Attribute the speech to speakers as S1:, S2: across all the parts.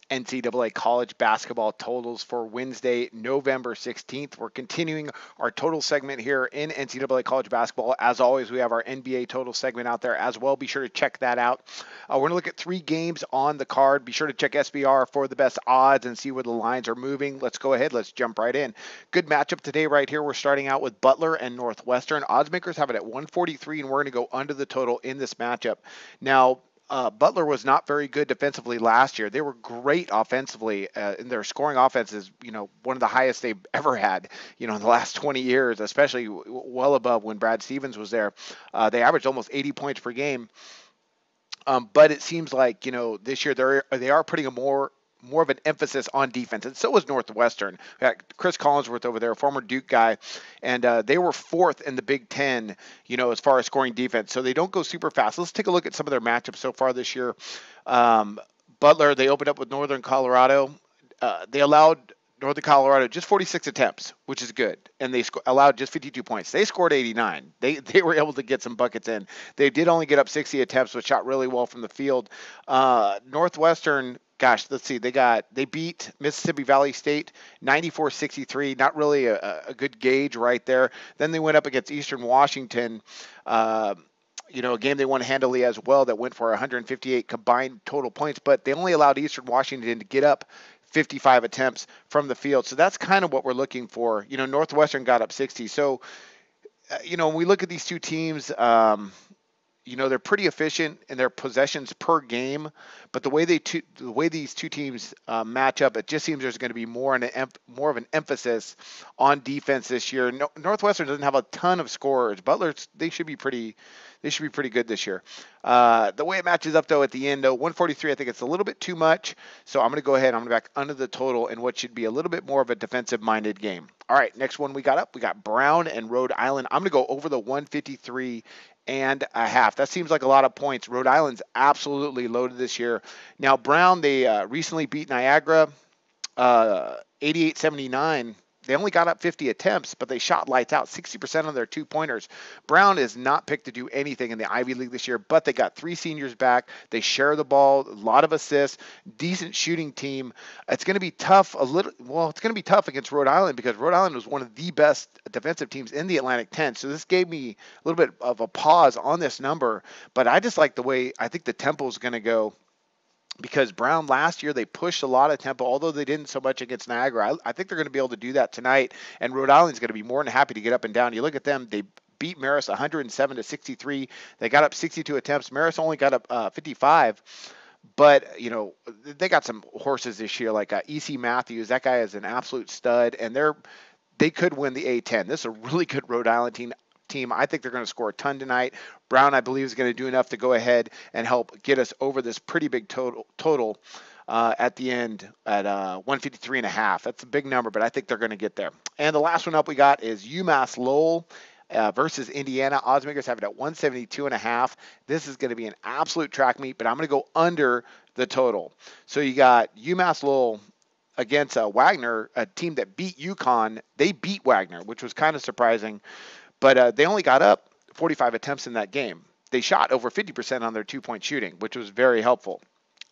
S1: NCAA college basketball totals for Wednesday, November 16th. We're continuing our total segment here in NCAA college basketball. As always, we have our NBA total segment out there as well. Be sure to check that out. We're going to look at 3 games on the card. Be sure to check SBR for the best odds and see where the lines are moving. Let's go ahead. Let's jump right in. Good matchup today right here. We're starting out with Butler and Northwestern. Oddsmakers have it at 143, and we're going to go under the total in this matchup. Now, Butler was not very good defensively last year. They were great offensively, and their scoring offense is, one of the highest they've ever had, in the last 20 years, especially well above when Brad Stevens was there. They averaged almost 80 points per game. But it seems like, this year they are putting a more of an emphasis on defense, and so was Northwestern. We got Chris Collinsworth over there, a former Duke guy, and they were 4th in the Big Ten, as far as scoring defense. So they don't go super fast. Let's take a look at some of their matchups so far this year. Butler, they opened up with Northern Colorado. They allowed Northern Colorado just 46 attempts, which is good, and they allowed just 52 points. They scored 89. They were able to get some buckets in. They did only get up 60 attempts, but shot really well from the field. Northwestern, gosh, let's see. They beat Mississippi Valley State 94-63. Not really a good gauge right there. Then they went up against Eastern Washington. A game they won handily as well that went for 158 combined total points, but they only allowed Eastern Washington to get up 55 attempts from the field. So that's kind of what we're looking for. Northwestern got up 60. So, when we look at these two teams, they're pretty efficient in their possessions per game, but the way these two teams match up, it just seems there's going to be more of an emphasis on defense this year. Northwestern doesn't have a ton of scorers. Butler, they should be pretty good this year. The way it matches up though at the end, 143, I think it's a little bit too much. So I'm going to go ahead. I'm going to back under the total in what should be a little bit more of a defensive-minded game. All right, next one we got Brown and Rhode Island. I'm going to go over the 153 and a half. That seems like a lot of points. Rhode Island's absolutely loaded this year. Now, Brown, they recently beat Niagara 88-79. They only got up 50 attempts, but they shot lights out, 60% on their 2-pointers. Brown is not picked to do anything in the Ivy League this year, but they got 3 seniors back. They share the ball, a lot of assists, decent shooting team. It's going to be tough it's going to be tough against Rhode Island because Rhode Island was one of the best defensive teams in the Atlantic 10. So this gave me a little bit of a pause on this number, but I just like the way I think the tempo is going to go. Because Brown last year, they pushed a lot of tempo, although they didn't so much against Niagara. I think they're going to be able to do that tonight, and Rhode Island's going to be more than happy to get up and down. You look at them, they beat Marist 107-63. They got up 62 attempts. Marist only got up 55. But, they got some horses this year, like E.C. Matthews. That guy is an absolute stud, and they could win the A-10. This is a really good Rhode Island team. I think they're going to score a ton tonight. Brown, I believe, is going to do enough to go ahead and help get us over this pretty big total at the end at 153.5. That's a big number, but I think they're going to get there. And the last one up we got is UMass Lowell versus Indiana. Oddsmakers have it at 172.5. This is going to be an absolute track meet, but I'm going to go under the total. So you got UMass Lowell against Wagner, a team that beat UConn. They beat Wagner, which was kind of surprising. But they only got up 45 attempts in that game. They shot over 50% on their 2-point shooting, which was very helpful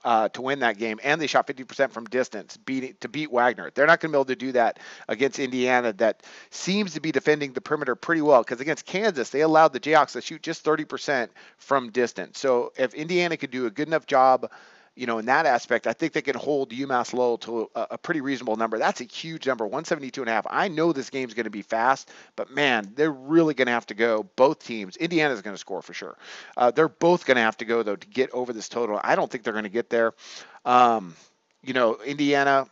S1: to win that game. And they shot 50% from distance to beat Wagner. They're not going to be able to do that against Indiana that seems to be defending the perimeter pretty well. Because against Kansas, they allowed the Jayhawks to shoot just 30% from distance. So if Indiana could do a good enough job in that aspect, I think they can hold UMass Lowell to a pretty reasonable number. That's a huge number, 172.5. I know this game's going to be fast, but man, they're really going to have to go. Both teams, Indiana's going to score for sure. They're both going to have to go though to get over this total. I don't think they're going to get there. Indiana,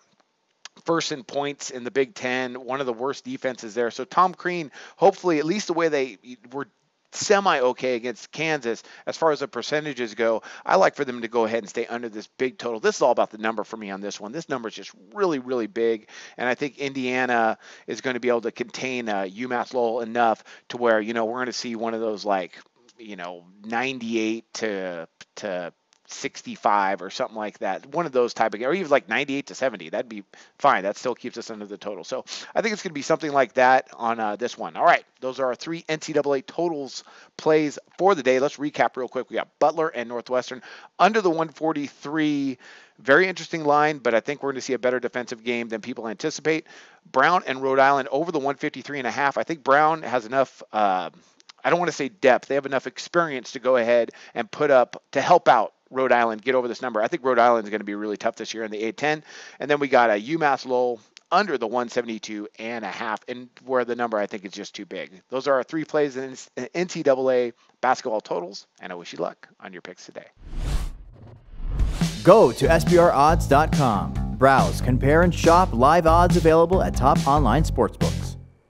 S1: first in points in the Big Ten, one of the worst defenses there. So Tom Crean, hopefully, at least the way they were semi-okay against Kansas as far as the percentages go, I like for them to go ahead and stay under this big total. This is all about the number for me on this one. This number is just really, really big, and I think Indiana is going to be able to contain UMass Lowell enough to where, we're going to see one of those 98 to 65 or something like that. One of those type of, or even like 98 to 70. That'd be fine. That still keeps us under the total. So I think it's going to be something like that on this one. All right, those are our 3 NCAA totals plays for the day. Let's recap real quick. We got Butler and Northwestern under the 143. Very interesting line, but I think we're going to see a better defensive game than people anticipate. Brown and Rhode Island over the 153.5. I think Brown has enough, I don't want to say depth. They have enough experience to go ahead and put up to help out Rhode Island get over this number. I think Rhode Island is going to be really tough this year in the A10. And then we got a UMass Lowell under the 172.5, and where the number I think is just too big. Those are our 3 plays in NCAA basketball totals, and I wish you luck on your picks today.
S2: Go to SBRodds.com. Browse, compare, and shop live odds available at top online sportsbooks.